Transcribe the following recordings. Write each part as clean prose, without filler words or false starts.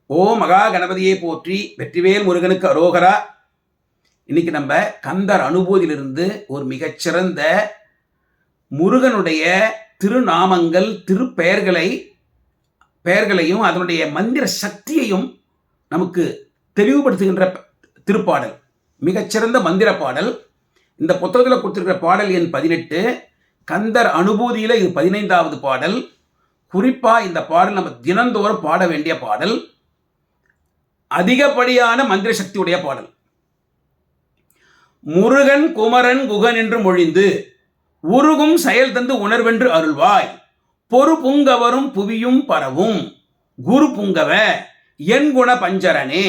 ஓ மகா கணபதியை போற்றி, வெற்றிவேல் முருகனுக்கு அரோகரா. இன்னைக்கு நம்ம கந்தர் அனுபூதியிலிருந்து ஒரு மிகச்சிறந்த முருகனுடைய திருநாமங்கள் பெயர்களையும் அதனுடைய மந்திர சக்தியையும் நமக்கு தெளிவுபடுத்துகின்ற திருப்பாடல், மிகச்சிறந்த மந்திர பாடல். இந்த புத்தகத்தில் கொடுத்திருக்கிற பாடல் எண் 18, கந்தர் அனுபூதியில் இது 15வது பாடல். குறிப்பாக இந்த பாடல் நம்ம தினந்தோறும் பாட வேண்டிய பாடல், அதிகப்படியான மந்திர சக்தியுடைய பாடல். முருகன் குமரன் குகன் என்று மொழிந்து உருகும் செயல் தந்து உணர்வென்று அருள்வாய், பொறு புங்கவரும் புவியும் பரவும் குரு புங்கவ என் குண பஞ்சரனே.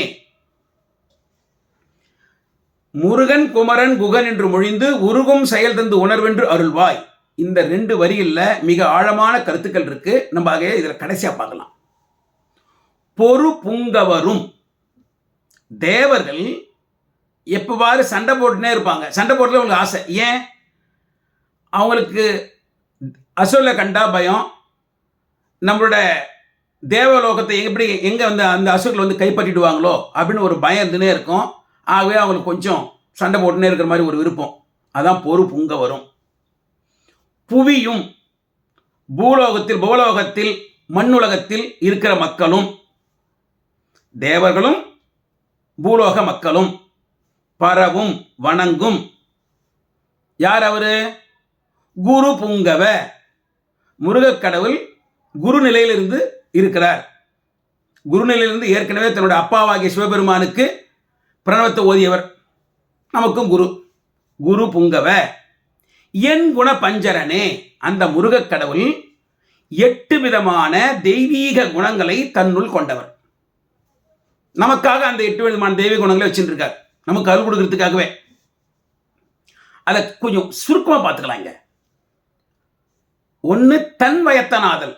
முருகன் குமரன் குகன் என்று மொழிந்து உருகும் செயல் தந்து உணர்வென்று அருள்வாய். இந்த 2 வரியில் மிக ஆழமான கருத்துக்கள் இருக்கு. நம்ம இதில் கடைசியா பார்க்கலாம். பொறு புங்கவரும், தேவர்கள் எப்பவாறு சண்டை போட்டுனே இருப்பாங்க. சண்டை போட்டுல அவங்களுக்கு ஆசை. ஏன்? அவங்களுக்கு அசுரலை கண்டா பயம். நம்மளோட தேவலோகத்தை எங்க வந்து அந்த அசுரர்கள் கைப்பற்றிடுவாங்களோ அப்படின்னு ஒரு பயம் இருந்துனே இருக்கும். ஆகவே அவங்களுக்கு கொஞ்சம் சண்டை போட்டுனே இருக்கிற மாதிரி ஒரு விருப்பம். அதான் பொறு புங்க வரும். புவியும், பூலோகத்தில் மண்ணுலகத்தில் இருக்கிற மக்களும், தேவர்களும் பூலோக மக்களும் பரவும் வணங்கும். யார் அவரு? குரு புங்கவ, முருகக் கடவுள் குரு நிலையிலிருந்து இருக்கிறார். குருநிலையிலிருந்து ஏற்கனவே தன்னுடைய அப்பாவாகிய சிவபெருமானுக்கு பிரணவத்தை ஓதியவர். நமக்கும் குரு புங்கவ என் குண பஞ்சரனே. அந்த முருகக் கடவுள் 8 விதமான தெய்வீக குணங்களை தன்னுள் கொண்டவர். நமக்காக அந்த 8 விதமான தெய்வீக குணங்களை வச்சுருக்கார், நமக்கு அருள் கொடுக்கறதுக்காகவே. அதை கொஞ்சம் சுருக்கமாக பார்த்துக்கலாம். இங்க 1, தன் வயத்தனாதல்.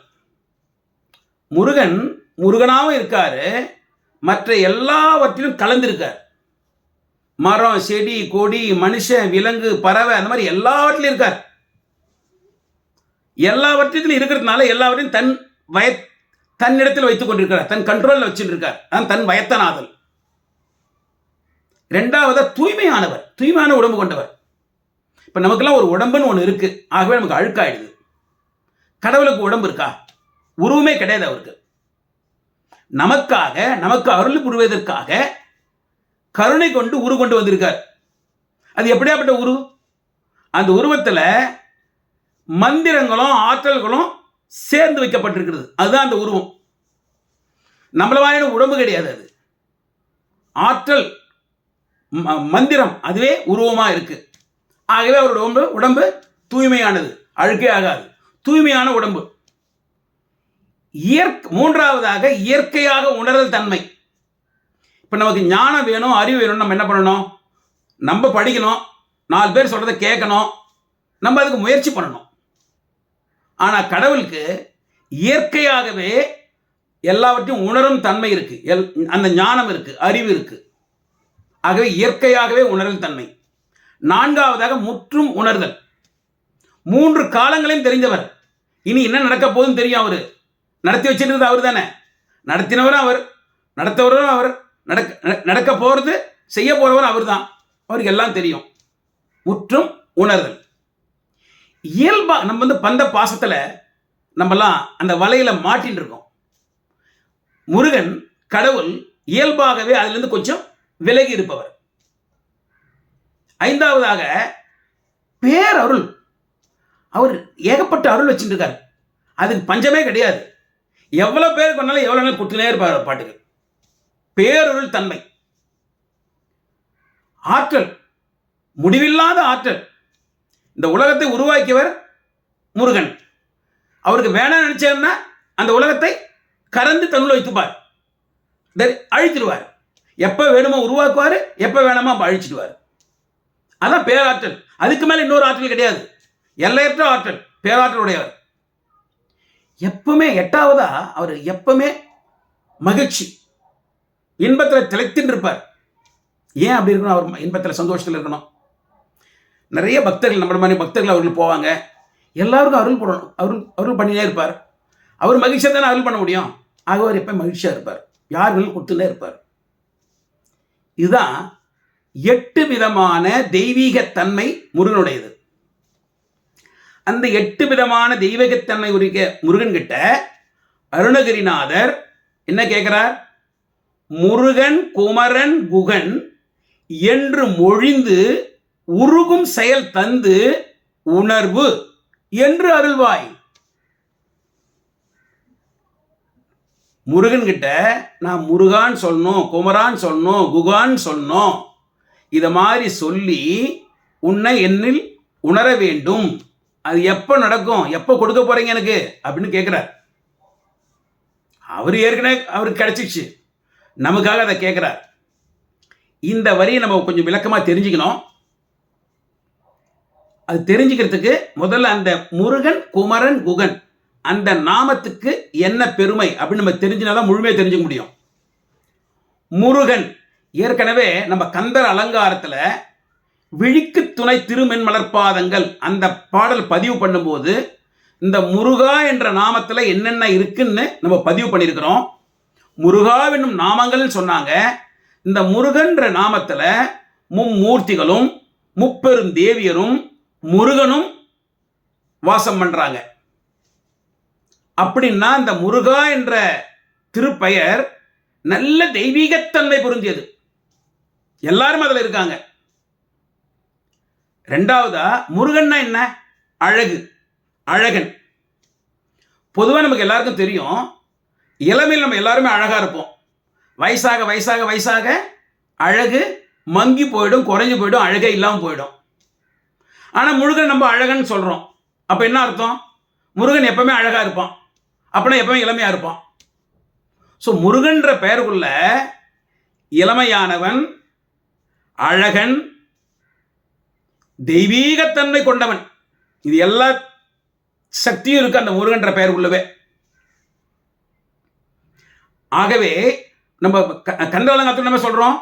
முருகனாவும் இருக்காரு, மற்ற எல்லாவற்றிலும் கலந்திருக்கார். மரம், செடி, கொடி, மனுஷன், விலங்கு, பறவை, அந்த மாதிரி எல்லாவற்றிலும் இருக்கார். எல்லாவற்றிலும் இருக்கிறதுனால எல்லாவற்றையும் தன்னிடத்தில் வைத்துக் கொண்டிருக்கிறார், தன் கண்ட்ரோலில் வச்சுட்டு இருக்கார். அதான் தன் வயத்தனாதல். 2வது தூய்மையானவர், தூய்மையான உடம்பு கொண்டவர். இப்போ நமக்கெல்லாம் ஒரு உடம்புன்னு ஒன்று இருக்கு, ஆகவே நமக்கு அழுக்காயிடுது. கடவுளுக்கு உடம்பு இருக்கா? உருவமே கிடையாது அவருக்கு. நமக்கு அருள் புரிவதற்காக கருணை கொண்டு கொண்டு வந்திருக்கார். அது எப்படியாப்பட்ட உரு? அந்த உருவத்தில் மந்திரங்களும் ஆற்றல்களும் சேர்ந்து வைக்கப்பட்டிருக்கிறது. அதுதான் அந்த உருவம். நம்மள மாதிரியான உடம்பு கிடையாது. அது ஆற்றல், மந்திரம், அதுவே உருவமாக இருக்கு. ஆகவே அவருடைய உடம்பு தூய்மையானது, அழுக்கே ஆகாது, தூய்மையான உடம்பு. 3வதாக இயற்கையாக உணர்தல் தன்மை. இப்போ நமக்கு ஞானம் வேணும், அறிவு வேணும், நம்ம என்ன பண்ணணும்? நம்ம படிக்கணும், 4 பேர் சொல்றதை கேட்கணும், நம்ம அதுக்கு முயற்சி பண்ணணும். ஆனால் கடவுளுக்கு இயற்கையாகவே எல்லாவற்றையும் உணரும் தன்மை இருக்கு, அந்த ஞானம் இருக்கு, அறிவு இருக்கு. ஆகவே இயற்கையாகவே உணரல் தன்மை. 4வதாக முற்றும் உணர்தல். 3 காலங்களையும் தெரிந்தவர். இனி என்ன நடக்க போகுதுன்னு தெரியும். அவரு நடத்தி வச்சிருக்கிறது அவர் தானே. நடத்தினவரும் அவர், நடத்தவரும் அவர், நடக்க போறது செய்ய போறவர் அவர் தான். அவருக்கு எல்லாம் தெரியும். முற்றும் உணர்தல். இயல்பா நம்ம பந்த பாசத்துல நம்மலாம் அந்த வலையில மாட்டின்னு இருக்கோம். முருகன் கடவுள் இயல்பாகவே அதிலிருந்து கொஞ்சம் விலகி இருப்பவர். 5வதாக பேரருள். அவர் ஏகப்பட்ட அருள் வச்சுட்டு இருக்காரு, அதுக்கு பஞ்சமே கிடையாது. எவ்வளவு பேர் கொண்டாலும் எவ்வளவு நாள் குட்டினே இருப்பார் பாட்டுக்கு. பேரருள் தன்மை. ஆற்றல், முடிவில்லாத ஆற்றல். இந்த உலகத்தை உருவாக்கியவர் முருகன். அவருக்கு வேணாம் நினைச்சாருன்னா அந்த உலகத்தை கறந்து தன்னுள் வைத்துப்பார், அழிச்சிடுவார். எப்ப வேணுமோ உருவாக்குவார், எப்ப வேணாமோ அழிச்சிடுவார். அதான் பேராற்றல். அதுக்கு மேல இன்னொரு ஆற்றல் கிடையாது. எல்லையற்ற ஆற்றல், பேராற்றல் உடையவர். எப்பவுமே 8வதா அவர் எப்பவுமே மகிழ்ச்சி, இன்பத்தில் திளைத்தின்னு இருப்பார். ஏன் அப்படி இருக்கணும்? அவர் இன்பத்தில் சந்தோஷத்தில் இருக்கணும். நிறைய பக்தர்கள், நம்மள மாதிரி பக்தர்கள் அவர்கள் போவாங்க. எல்லாருக்கும் அருள் பண்ணணும், அருள் பண்ணினே இருப்பார். அவர் மகிழ்ச்சியாக தானே அருள் பண்ண முடியும். ஆக அவர் எப்போ மகிழ்ச்சியாக இருப்பார். யார் வேணும் கொடுத்துட்டே இருப்பார். இதுதான் 8 விதமான தெய்வீகத்தன்மை முருகனுடையது. அந்த 8 விதமான தெய்வீகத்தன்மை உரிய முருகன் கிட்ட அருணகிரிநாதர் என்ன கேட்கிறார்? முருகன் குமரன் குகன் என்று மொழிந்து உருகும் செயல் தந்து உணர்வு என்று அருள்வாய். முருகன் கிட்ட நான் முருகான் சொல்லணும், குமரான் சொல்லணும், குகான் சொல்லணும், இத மாதிரி சொல்லி உன்னை என்னில் உணர வேண்டும். அது எப்போ நடக்கும், எப்போ கொடுக்க போறீங்க எனக்கு அப்படின்னு கேட்கிறார். அவர் ஏற்கனவே அவருக்கு கிடைச்சிச்சு, நமக்காக அதை கேட்கிறார். இந்த வரியை நம்ம கொஞ்சம் விளக்கமா தெரிஞ்சுக்கணும். அது தெரிஞ்சுக்கிறதுக்கு முதல்ல அந்த முருகன் குமரன் குகன் அந்த நாமத்துக்கு என்ன பெருமை அப்படின்னு நம்ம தெரிஞ்சினாதான் முழுமையாக தெரிஞ்சுக்க முடியும். முருகன் ஏற்கனவே நம்ம கந்தர் அலங்காரத்துல விழிக்கு துணை திருமென் மலர்பாதங்கள் அந்த பாடல் பதிவு பண்ணும்போது இந்த முருகா என்ற நாமத்துல என்னென்ன இருக்குன்னு நம்ம பதிவு பண்ணியிருக்கிறோம். முருகாவென்னும் நாமங்கள் சொன்னாங்க. இந்த முருகன்ற நாமத்துல மும்மூர்த்திகளும் முப்பெரும் தேவியரும் முருகனும் வாசம் பண்றாங்க. அப்படின்னா இந்த முருகா என்ற திருப்பெயர் நல்ல தெய்வீகத்தன்மை பொருந்தியது. எல்லாரும் அதில் இருக்காங்க. ரெண்டாவதா முருகன்னா என்ன? அழகு, அழகன். பொதுவாக நமக்கு எல்லாருக்கும் தெரியும், இளமையில் நம்ம எல்லாருமே அழகா இருப்போம். வயசாக வயசாக வயசாக அழகு மங்கி போயிடும், குறைஞ்சு போயிடும், அழகே இல்லாமல் போயிடும். ஆனால் முருகன் நம்ம அழகன்னு சொல்றோம். அப்ப என்ன அர்த்தம்? முருகன் எப்பவுமே அழகா இருப்பான், அப்படின்னா எப்பவுமே இளமையா இருப்பான். ஸோ முருகன்ற பெயருக்குள்ள இளமையானவன், அழகன், தெய்வீகத்தன்மை கொண்டவன், இது எல்லா சக்தியும் இருக்கு அந்த முருகன்ற பெயர் உள்ளவே. ஆகவே நம்ம கந்தவலங்காத்துல நம்ம சொல்றோம்,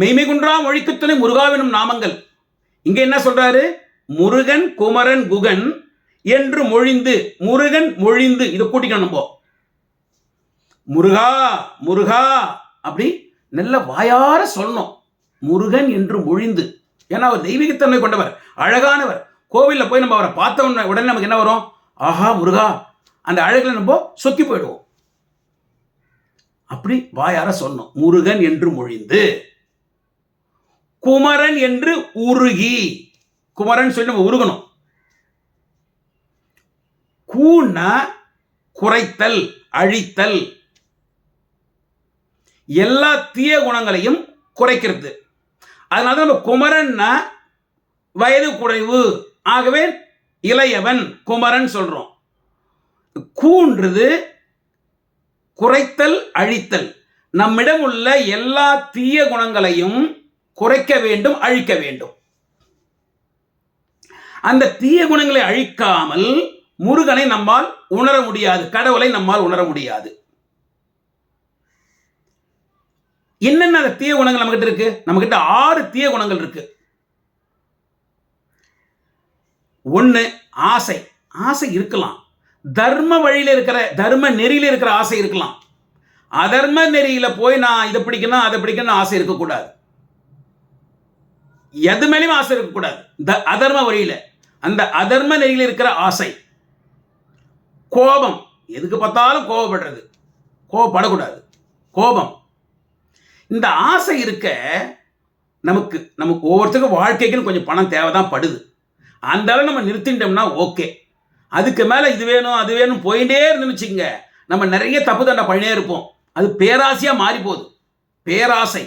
மெய்மை குன்றா மொழிக்குத்துணை முருகாவினும் நாமங்கள். இங்க என்ன சொல்றாரு? முருகன் குமரன் குகன் என்று மொழிந்து, முருகன் மொழிந்து, இதை கூட்டிக்கணும் நம்ம. முருகா முருகா அப்படி நல்ல வாயார சொல்லணும், முருகன் என்று மொழிந்து. ஏன்னா அவர் தெய்வீகத்தன்மை கொண்டவர், அழகானவர். கோவிலில் போய் நம்ம அவரை பார்த்த உடனே நமக்கு என்ன வரும்? ஆஹா முருகா, அந்த அழகுல நம்ம சொக்கி போயிடுவோம். அப்படி வாயார சொல்லணும், முருகன் என்று மொழிந்து. குமரன் என்று உருகி, குமரன் சொல்லி நம்ம உருகணும். கூன்னா குறைத்தல், அழித்தல், எல்லா தீய குணங்களையும் குறைக்கிறது. அதனால நம்ம குமரன்னா வயது குறைவு, ஆகவே இளையவன் குமரன் சொல்றோம். கூன்றது குறைத்தல், அழித்தல். நம்மிடம் உள்ள எல்லா தீய குணங்களையும் குறைக்க வேண்டும், அழிக்க வேண்டும். அந்த தீய குணங்களை அழிக்காமல் முருகனை நம்மால் உணர முடியாது, கடவுளை நம்மால் உணர முடியாது. என்னென்ன அந்த தீய குணங்கள் நம்ம கிட்ட இருக்கு? நம்ம கிட்ட 6 தீய குணங்கள் இருக்கு. 1 ஆசை. ஆசை இருக்கலாம். தர்ம வழியில இருக்கிற, தர்ம நெறியில இருக்கிற ஆசை இருக்கலாம். அதர்ம நெறியில போய் நான் இதை பிடிக்கணும் அதை பிடிக்கணும் ஆசை இருக்கக்கூடாது. எது மேலேயும் ஆசை இருக்கக்கூடாது. அதர்ம வழியில, அந்த அதர்ம நெறியில இருக்கிற ஆசை. கோபம், எதுக்கு பார்த்தாலும் கோபப்படுறது, கோபப்படக்கூடாது. கோபம். இந்த ஆசை இருக்க நமக்கு ஒவ்வொருத்தருக்கும் வாழ்க்கைக்குன்னு கொஞ்சம் பணம் தேவைதான் படுது. அந்த அளவு நம்ம நிறுத்திட்டோம்னா ஓகே. அதுக்கு மேல இது வேணும் அது வேணும் போயிட்டே இருந்துன்னு வச்சுக்கோங்க, நம்ம நிறைய தப்பு தண்டை பண்ணியே இருப்போம். அது பேராசையா மாறி போகுது. பேராசை.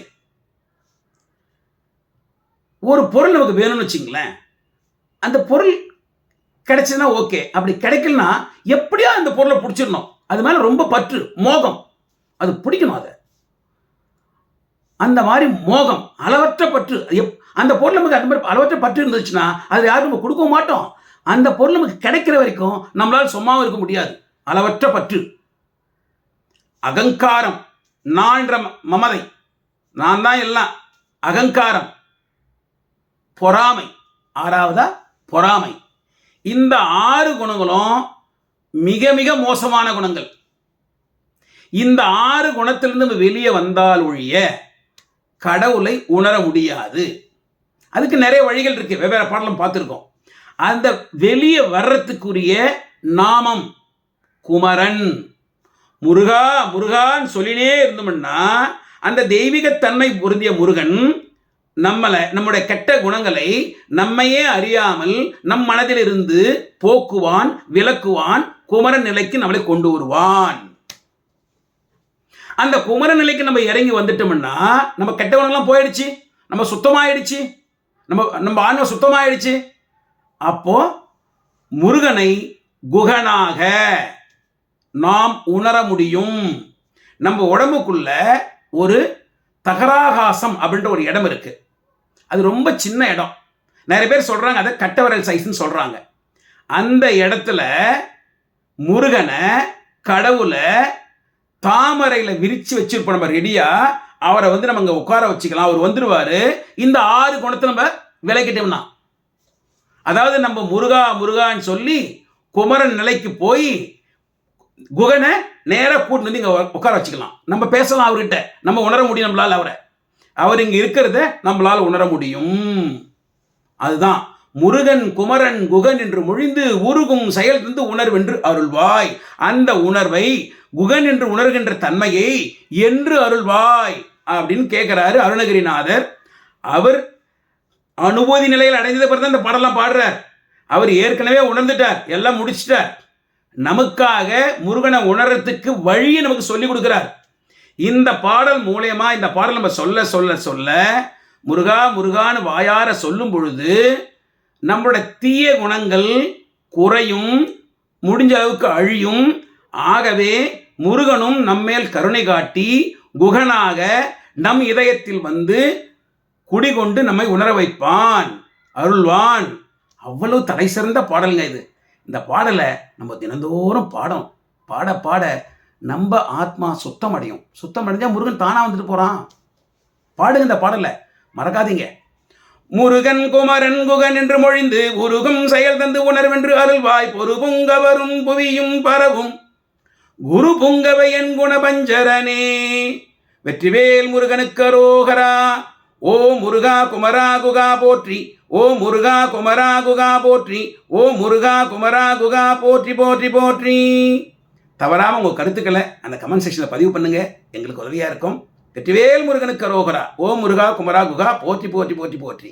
ஒரு பொருள் நமக்கு வேணும்னு வச்சுங்களேன், அந்த பொருள் கிடைச்சதுன்னா ஓகே. அப்படி கிடைக்கலனா எப்படியா அந்த பொருளை பிடிச்சிடணும். அது மேல ரொம்ப பற்று, மோகம், அது பிடிக்கணும். அதை அந்த மாதிரி மோகம், அளவற்ற பற்று. அந்த பொருள் நமக்கு அந்த மாதிரி அளவற்ற பற்று இருந்துச்சுன்னா அது யாரும் நம்ம கொடுக்க மாட்டோம். அந்த பொருள் நமக்கு கிடைக்கிற வரைக்கும் நம்மளால சும்மாவும் இருக்க முடியாது. அளவற்ற பற்று. அகங்காரம், நான் என்ற மமதை, நான் தான் எல்லாம், அகங்காரம். பொறாமை, 6வதா பொறாமை. இந்த 6 குணங்களும் மிக மிக மோசமான குணங்கள். இந்த 6 குணத்திலிருந்து நம்ம வெளியே வந்தால் ஒழிய கடவுளை உணர முடியாது. அதுக்கு நிறைய வழிகள் இருக்கு, வெவ்வேறு பாடலும் பார்த்துருக்கோம். அந்த வெளியே வர்றதுக்குரிய நாமம் குமரன். முருகா முருகான்னு சொல்லினே இருந்தோம்னா அந்த தெய்வீகத்தன்மை பொருந்திய முருகன் நம்முடைய கெட்ட குணங்களை நம்மையே அறியாமல் நம் மனதில் இருந்து போக்குவான், விலக்குவான், குமரன் நிலைக்கு நம்மளை கொண்டு வருவான். அந்த குமரன் நிலைக்கு நம்ம இறங்கி வந்துட்டோம்னா நம்ம கெட்ட குணங்கள்லாம் போயிடுச்சு, நம்ம சுத்தமாயிடுச்சு, நம்ம ஆன்ம சுத்தமாயிடுச்சு. அப்போ முருகனை குகனாக நாம் உணர முடியும். நம்ம உடம்புக்குள்ள ஒரு தகராகாசம் அப்படின்ற ஒரு இடம் இருக்கு. அது ரொம்ப சின்ன இடம். நிறைய பேர் சொல்றாங்க அதை கட்டவரல் சைஸ்ன்னு சொல்றாங்க. அந்த இடத்துல முருகனை, கடவுளை தாமரையில விரிச்சு வச்சிருப்போம் நம்ம ரெடியா. அவரை நம்ம அங்க உட்கார வச்சுக்கலாம், அவர் வந்துருவாரு. இந்த 6 குணத்தை நம்ம விலக்கிட்டோம்னா, அதாவது நம்ம முருகா முருகான்னு சொல்லி குமரன் நிலைக்கு போய் குகனை நேராக கூட்டு வந்து இங்கே உட்கார வச்சுக்கலாம். நம்ம பேசலாம் அவர்கிட்ட, நம்ம உணர முடியும் நம்மளால் அவரை. அவர் இங்கே இருக்கிறத நம்மளால் உணர முடியும். அதுதான் முருகன் குமரன் குகன் என்று மொழிந்து உருகும் செயல் இருந்து உணர்வென்று அருள்வாய். அந்த உணர்வை, குகன் என்று உணர்கின்ற தன்மையை என்று அருள்வாய் அப்படின்னு கேட்கிறாரு அருணகிரிநாதர். அவர் அனுபூதி நிலையில் அடைந்தது பிறகு அந்த பாடலாம் பாடுறார். அவர் ஏற்கனவே உணர்ந்துட்டார், எல்லாம் முடிச்சிட்டார். நமக்காக முருகனை உணர்றதுக்கு வழியை நமக்கு சொல்லிக் கொடுக்கிறார். இந்த பாடல் மூலமா, இந்த பாடல் நம்ம சொல்ல சொல்ல சொல்ல முருகா முருகான்னு வாயார சொல்லும் பொழுது நம்மளோட தீய குணங்கள் குறையும், முடிஞ்ச அளவுக்கு அழியும். ஆகவே முருகனும் நம்மேல் கருணை காட்டி குகனாக நம் இதயத்தில் வந்து குடிகொண்டு நம்மை உணர வைப்பான், அருள்வான். அவ்வளவு தலை சிறந்த பாடலுங்க இது. இந்த பாடலை நம்ம தினந்தோறும் பாட பாட நம்ம ஆத்மா சுத்தம் அடையும். சுத்தம் அடைஞ்சா முருகன் தானா வந்துட்டு போறான். பாடுங்க இந்த பாடலை, மறக்காதீங்க. முருகன் குமரன் குகன் என்று மொழிந்து உருகும் செயல் தந்து உணர்வென்று அருள்வாய். பொறு பொங்கவரும் புவியும் பரவும் குரு பொங்கவை என் குணபஞ்சரனே. வெற்றிவேல் முருகனுக்கு அரோகரா. ஓ முருகா குமரா குகா போற்றி. ஓ முருகா குமரா குகா போற்றி. ஓ முருகா குமரா குகா போற்றி போற்றி போற்றி. தவறாம உங்க கருத்துக்களை அந்த கமெண்ட் செக்ஷன்ல பதிவு பண்ணுங்க, எங்களுக்கு உதவியா இருக்கும். வெற்றிவேல் முருகனுக்கு அரோகரா. ஓ முருகா குமரா குகா போற்றி போற்றி போற்றி போற்றி.